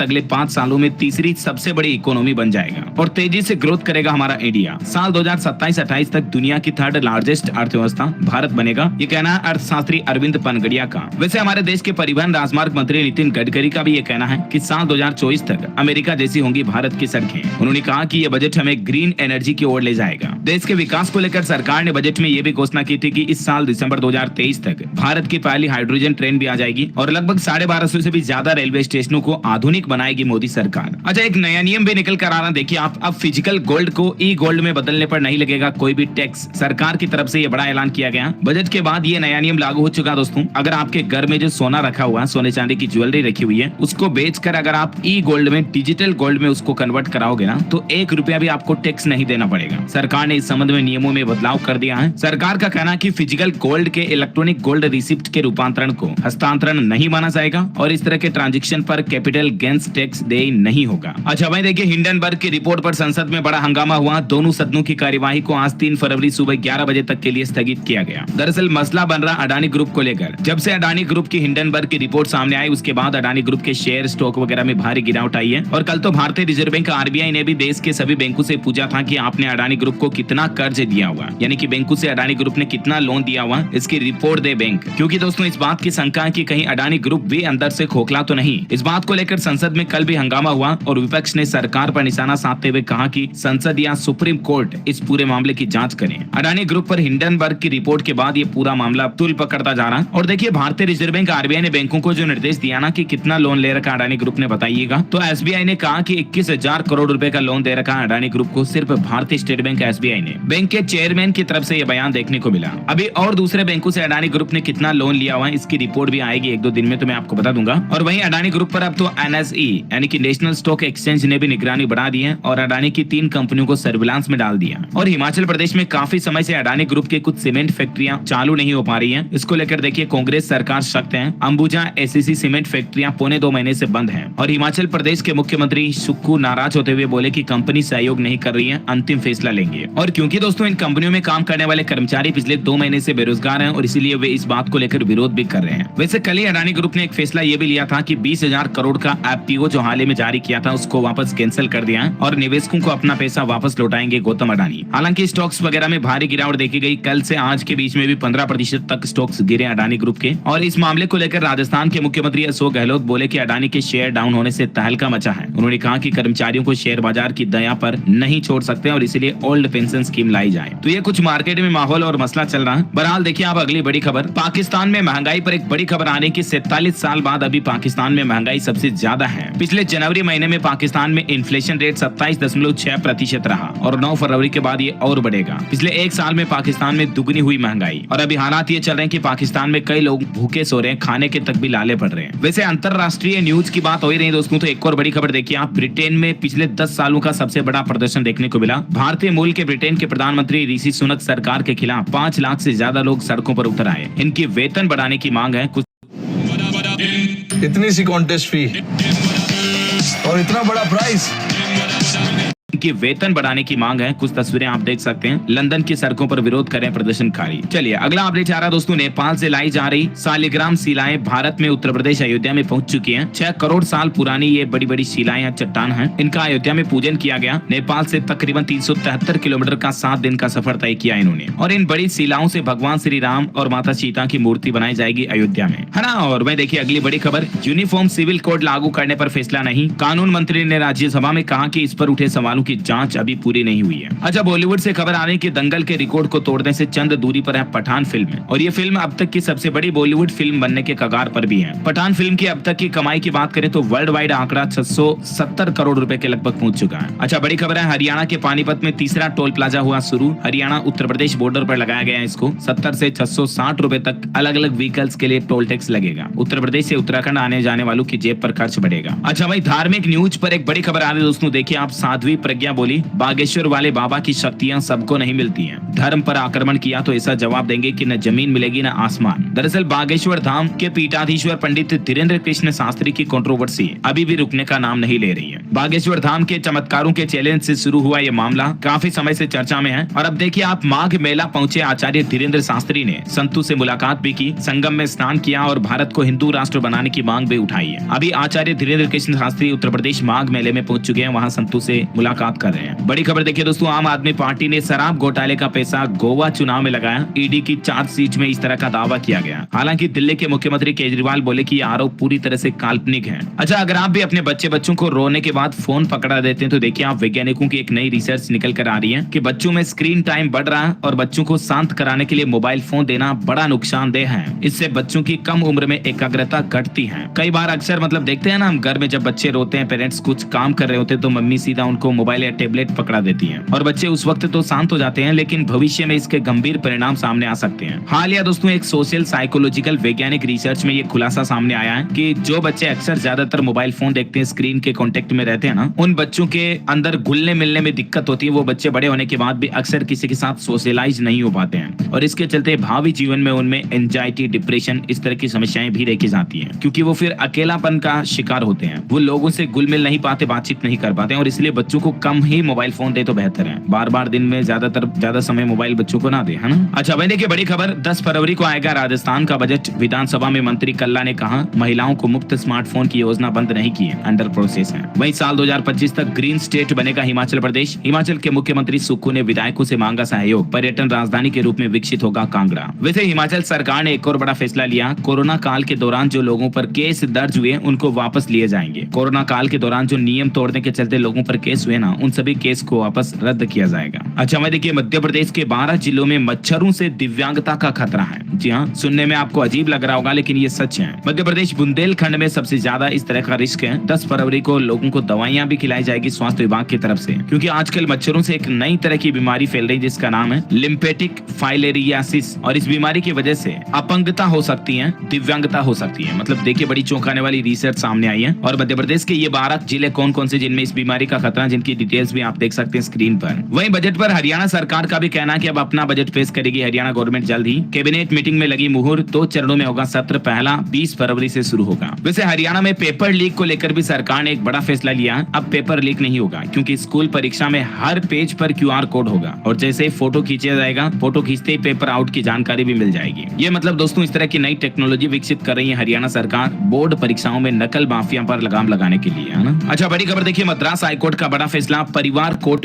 अगले 5 सालों में तीसरी सबसे बड़ी इकोनॉमी बन जाएगा और तेजी से ग्रोथ करेगा हमारा इंडिया। साल 2027-28 तक दुनिया की 3rd लार्जेस्ट अर्थव्यवस्था भारत बनेगा, ये कहना है अर्थशास्त्री अरविंद पनगड़िया का। वैसे हमारे देश के परिवहन राजमार्ग मंत्री नितिन गडकरी का भी ये कहना है कि साल 2024 तक अमेरिका जैसी होंगी भारत की सड़कें। उन्होंने कहा कि ये बजट हमें ग्रीन एनर्जी की ओर ले जाएगा। देश के विकास को लेकर सरकार ने बजट में ये भी घोषणा की थी कि इस साल दिसंबर 2023 तक भारत की पहली हाइड्रोजन ट्रेन भी आ जाएगी और लगभग 1250 से भी ज्यादा रेलवे स्टेशनों को आधुनिक बनाएगी मोदी सरकार। अच्छा, एक नया नियम भी निकल कर आ रहा, देखिए आप, अब फिजिकल गोल्ड को ई गोल्ड में बदलने पर नहीं लगेगा कोई भी टैक्स। सरकार की तरफ से ये बड़ा ऐलान किया गया। बजट के बाद ये नया नियम लागू हो चुका दोस्तों। अगर आपके घर में जो सोना रखा हुआ है, सोने चांदी की ज्वेलरी रखी हुई है, उसको बेचकर अगर आप ई गोल्ड में, डिजिटल गोल्ड में उसको कन्वर्ट कराओगे ना, तो 1 रुपया भी आपको टैक्स नहीं देना पड़ेगा। सरकार ने इस संबंध में नियमों में बदलाव कर दिया है। सरकार का कहना है कि फिजिकल गोल्ड के इलेक्ट्रॉनिक गोल्ड रिसिप्ट के रूपांतरण को हस्तांतरण नहीं माना जाएगा और इस तरह के ट्रांजेक्शन पर कैपिटल गेन्स टैक्स दे नहीं होगा। अच्छा भाई देखिए, हिंडनबर्ग की रिपोर्ट पर संसद में बड़ा हंगामा हुआ। दोनों सदनों की कार्यवाही को आज 3 फरवरी सुबह 11 बजे तक के लिए स्थगित किया गया। दरअसल मसला बन रहा अडानी ग्रुप को लेकर। जब से अडानी ग्रुप की हिंडनबर्ग की रिपोर्ट सामने आई, उसके बाद अडानी ग्रुप के शेयर, स्टॉक वगैरह में भारी गिरावट आई है। और कल तो भारतीय रिजर्व बैंक आरबीआई ने भी देश के सभी बैंकों से पूछा था कि आपने अडानी ग्रुप को कितना कर्ज दिया हुआ, यानी कि बैंकों से अडानी ग्रुप ने कितना लोन दिया हुआ, इसकी रिपोर्ट दे बैंक। क्योंकि दोस्तों इस बात की शंका है कि कहीं अडानी ग्रुप भी अंदर से खोखला तो नहीं। इस बात को लेकर संसद में कल भी हंगामा हुआ और विपक्ष ने सरकार पर निशाना साधते हुए कहा कि संसद या सुप्रीम कोर्ट इस पूरे मामले की जांच करें। अडानी ग्रुप पर हिंडनबर्ग की रिपोर्ट के बाद ये पूरा मामला तूल पकड़ता जा रहा है। और देखिए, भारतीय रिजर्व बैंक आरबीआई ने बैंकों को जो निर्देश दिया ना कि कितना लोन ले रखा अडानी ग्रुप ने, बताइएगा, तो एसबीआई ने कहा कि 21,000 करोड़ रुपए का लोन दे रखा अडानी ग्रुप को, सिर्फ भारतीय स्टेट बैंक एसबीआई ने। बैंक के चेयरमैन की तरफ से यह बयान देखने को मिला। अभी और दूसरे बैंकों से अडानी ग्रुप ने कितना लोन लिया हुआ है, इसकी रिपोर्ट भी आएगी 1-2 दिन में, तो मैं आपको बता दूंगा। और वहीं अडानी ग्रुप पर अब तो एनएसई यानी कि नेशनल स्टॉक एक्सचेंज ने भी निगरानी बढ़ा दी है और अडानी की 3 कंपनियों को सर्विलांस में डाल दिया। और हिमाचल प्रदेश में काफी समय से अडानी ग्रुप के कुछ सीमेंट फैक्ट्रियां चालू नहीं हो पा रही हैं। इसको लेकर देखिए कांग्रेस सरकार सख्त है। अंबुजा एसीसी सीमेंट फैक्ट्रियां पौने 2 महीने से बंद हैं और हिमाचल प्रदेश के मुख्यमंत्री सुक्खू नाराज होते हुए बोले कि कंपनी सहयोग नहीं कर रही है, अंतिम फैसला लेंगे। और क्योंकि दोस्तों इन कंपनियों में काम करने वाले कर्मचारी पिछले 2 महीने से बेरोजगार हैं और इसीलिए वे इस बात को लेकर विरोध भी कर रहे हैं। वैसे कल ही अडानी ग्रुप ने एक फैसला ये भी लिया था कि 20,000 करोड़ का एफपीओ जो हाल ही में जारी किया था उसको वापस कैंसिल कर दिया है और निवेशकों को अपना पैसा वापस लौटाएंगे गौतम अडानी। हालांकि स्टॉक्स वगैरह में भारी गिरावट देखी गई। कल से आज के बीच में भी 15% तक स्टॉक्स गिरे अडानी ग्रुप के। और इस मामले को लेकर राजस्थान के मुख्यमंत्री अशोक गहलोत बोले कि अडानी के शेयर डाउन होने से तहलका मचा है। उन्होंने कहा कि कर्मचारियों को शेयर बाजार की दया पर नहीं छोड़ सकते और इसीलिए ओल्ड पेंशन स्कीम लाई जाए। तो ये कुछ मार्केट में माहौल और मसला चल रहा है। बहरहाल देखिए आप अगली बड़ी खबर, पाकिस्तान में महंगाई पर एक बड़ी खबर आने की। 47 साल बाद अभी पाकिस्तान में महंगाई सबसे ज्यादा है। पिछले जनवरी महीने में पाकिस्तान में इन्फ्लेशन रेट 27.6% रहा और 9 फरवरी के बाद ये और बढ़ेगा। पिछले 1 साल में पाकिस्तान में दुगनी हुई महंगाई और अभी हालात ये चल रहे हैं कि पाकिस्तान में कई लोग भूखे सो रहे हैं, खाने के तक भी लाले पड़ रहे हैं। वैसे अंतरराष्ट्रीय न्यूज की बात हो ही रही दोस्तों, तो एक और बड़ी खबर देखिए आप। ब्रिटेन में पिछले 10 सालों का सबसे बड़ा प्रदर्शन देखने को मिला। भारतीय मूल के ब्रिटेन के प्रधानमंत्री ऋषि सुनक सरकार के खिलाफ 5 लाख से ज्यादा लोग सड़कों पर उतर आए। इनकी वेतन बढ़ाने की मांग है। कुछ इतनी सी कॉन्टेस्ट फी और इतना बड़ा प्राइस, की वेतन बढ़ाने की मांग है। कुछ तस्वीरें आप देख सकते हैं। लंदन की सड़कों पर विरोध कर रहे हैं प्रदर्शनकारी। चलिए अगला अपडेट आ रहा दोस्तों, नेपाल से लाई जा रही शालिग्राम शिलाएं भारत में उत्तर प्रदेश अयोध्या में पहुंच चुकी हैं। 6 करोड़ साल पुरानी ये बड़ी बड़ी शिलाएं चट्टान हैं। इनका अयोध्या में पूजन किया गया। नेपाल से तकरीबन 373 किलोमीटर का 7 दिन का सफर तय किया इन्होंने। और इन बड़ी शिलाओं से भगवान श्री राम और माता सीता की मूर्ति बनाई जाएगी अयोध्या में, है ना। और वह देखिए अगली बड़ी खबर, यूनिफॉर्म सिविल कोड लागू करने पर फैसला नहीं। कानून मंत्री ने राज्यसभा में कहा कि इस पर उठे सवालों की जांच अभी पूरी नहीं हुई है। अच्छा, बॉलीवुड से खबर आ रही कि दंगल के रिकॉर्ड को तोड़ने से चंद दूरी पर है पठान फिल्म और ये फिल्म अब तक की सबसे बड़ी बॉलीवुड फिल्म बनने के कगार पर भी है। पठान फिल्म की अब तक की कमाई की बात करें तो वर्ल्ड वाइड आंकड़ा 670 करोड़ रुपए के लगभग पहुंच चुका है। अच्छा, बड़ी खबर है, हरियाणा के पानीपत में तीसरा टोल प्लाजा हुआ शुरू। हरियाणा उत्तर प्रदेश बॉर्डर पर लगाया गया है इसको। 70 से 660 रुपए तक अलग अलग व्हीकल्स के लिए टोल टैक्स लगेगा। उत्तर प्रदेश से उत्तराखंड आने जाने वालों की जेब पर खर्च बढ़ेगा। अच्छा भाई, धार्मिक न्यूज पर एक बड़ी खबर आ रही है दोस्तों, देखिए आप। साध्वी प्रज्ञा बोली, बागेश्वर वाले बाबा की शक्तियां सबको नहीं मिलती हैं। धर्म पर आक्रमण किया तो ऐसा जवाब देंगे कि न जमीन मिलेगी न आसमान। दरअसल बागेश्वर धाम के पीठाधीश्वर पंडित धीरेन्द्र कृष्ण शास्त्री की कंट्रोवर्सी अभी भी रुकने का नाम नहीं ले रही है। बागेश्वर धाम के चमत्कारों के चैलेंज से शुरू हुआ ये मामला काफी समय से चर्चा में है। और अब देखिए, आप माघ मेला पहुंचे आचार्य धीरेन्द्र शास्त्री ने संतों से मुलाकात भी की, संगम में स्नान किया और भारत को हिंदू राष्ट्र बनाने की मांग भी उठाई है। अभी आचार्य धीरेन्द्र कृष्ण शास्त्री उत्तर प्रदेश माघ मेले में पहुंच चुके हैं, वहां संतों से मुलाकात कर रहे हैं। बड़ी खबर देखिए दोस्तों, आम आदमी पार्टी ने शराब घोटाले का पैसा गोवा चुनाव में लगाया। ईडी की चार्जशीट में इस तरह का दावा किया गया। हालांकि दिल्ली के मुख्यमंत्री केजरीवाल बोले कि आरोप पूरी तरह से काल्पनिक है। अच्छा, अगर आप भी अपने बच्चों को रोने के बाद फोन पकड़ा देते हैं तो देखिए, आप वैज्ञानिकों की एक नई रिसर्च निकल कर आ रही है कि बच्चों में स्क्रीन टाइम बढ़ रहा है और बच्चों को शांत कराने के लिए मोबाइल फोन देना बड़ा नुकसानदेह है। इससे बच्चों की कम उम्र में एकाग्रता घटती है। कई बार अक्सर देखते हैं ना, हम घर में जब बच्चे रोते हैं, पेरेंट्स कुछ काम कर रहे होते हैं तो मम्मी सीधा उनको मोबाइल या टेबलेट पकड़ा देती है और बच्चे उस वक्त तो शांत हो जाते हैं, लेकिन भविष्य में इसके गंभीर परिणाम सामने आ सकते हैं। हालिया दोस्तों एक सोशल साइकोलॉजिकल वैज्ञानिक रिसर्च में ये खुलासा सामने आया है कि जो बच्चे अक्सर ज्यादातर मोबाइल फोन देखते हैं, स्क्रीन के कांटेक्ट में रहते हैं ना, उन बच्चों के अंदर घुलने मिलने में दिक्कत होती है। वो बच्चे बड़े होने के बाद भी अक्सर किसी के साथ सोशलाइज नहीं हो पाते हैं और इसके चलते भावी जीवन में उनमें एंजाइटी, डिप्रेशन, इस तरह की समस्याएं भी देखी जाती हैं, क्योंकि वो फिर अकेलापन का शिकार होते हैं। वो लोगों से घुल मिल नहीं पाते, बातचीत नहीं कर पाते हैं और इसलिए बच्चों को कम ही मोबाइल फोन दे तो बेहतर है। बार दिन में ज्यादा समय मोबाइल बच्चों को ना दे, है ना। अच्छा भाई देखिए, बड़ी खबर, 10 फरवरी को आएगा राजस्थान का बजट। विधानसभा में मंत्री कल्ला ने कहा, महिलाओं को मुफ्त स्मार्टफोन की योजना बंद नहीं की है, अंडर प्रोसेस है। वहीं साल 2025 तक ग्रीन स्टेट बनेगा हिमाचल प्रदेश। हिमाचल के मुख्यमंत्री सुक्खू ने विधायकों से मांगा सहयोग, पर्यटन राजधानी के रूप में विकसित होगा कांगड़ा। वैसे हिमाचल सरकार ने एक और बड़ा फैसला लिया, कोरोना काल के दौरान जो लोगों पर केस दर्ज हुए उनको वापस लिए जाएंगे। कोरोना काल के दौरान जो नियम तोड़ने के चलते लोगों पर केस हुए ना, उन सभी केस को वापस रद्द किया जाएगा। अच्छा मैं देखिए, मध्य प्रदेश के 12 जिलों में मच्छरों से दिव्यांगता का खतरा है। जी हाँ, सुनने में आपको अजीब लग रहा होगा लेकिन ये सच है। मध्य प्रदेश बुंदेलखंड में सबसे ज्यादा इस तरह का रिस्क है। 10 फरवरी को लोगों को दवाइयां भी खिलाई जाएगी स्वास्थ्य विभाग की तरफ से, क्योंकि आजकल मच्छरों से एक नई तरह की बीमारी फैल रही है जिसका नाम है लिम्फेटिक फाइलेरियासिस, और इस बीमारी की वजह से अपंगता हो सकती है, दिव्यांगता हो सकती है। देखिए, बड़ी चौंकाने वाली रिसर्च सामने आई है। और मध्य प्रदेश के ये 12 जिले कौन कौन से जिनमें इस बीमारी का खतरा, जिनकी डिटेल्स भी आप देख सकते हैं स्क्रीन पर। वहीं बजट पर हरियाणा सरकार का भी कहना है कि अब अपना बजट पेश करेगी हरियाणा गवर्नमेंट जल्द ही। कैबिनेट मीटिंग में लगी मुहूर, 2 चरणों में होगा सत्र, पहला 20 फरवरी से शुरू होगा। वैसे हरियाणा में पेपर लीक को लेकर भी सरकार ने एक बड़ा फैसला लिया। अब पेपर लीक नहीं होगा, क्योंकि स्कूल परीक्षा में हर पेज पर QR कोड होगा और जैसे फोटो खींचा जाएगा, फोटो खींचते ही पेपर आउट की जानकारी भी मिल जाएगी। ये दोस्तों इस तरह की नई टेक्नोलॉजी विकसित कर रही है हरियाणा सरकार बोर्ड परीक्षाओं में नकल माफिया पर लगाम लगाने के लिए, है ना। अच्छा बड़ी खबर देखिए, मद्रास हाईकोर्ट का बड़ा फैसला, परिवार कोर्ट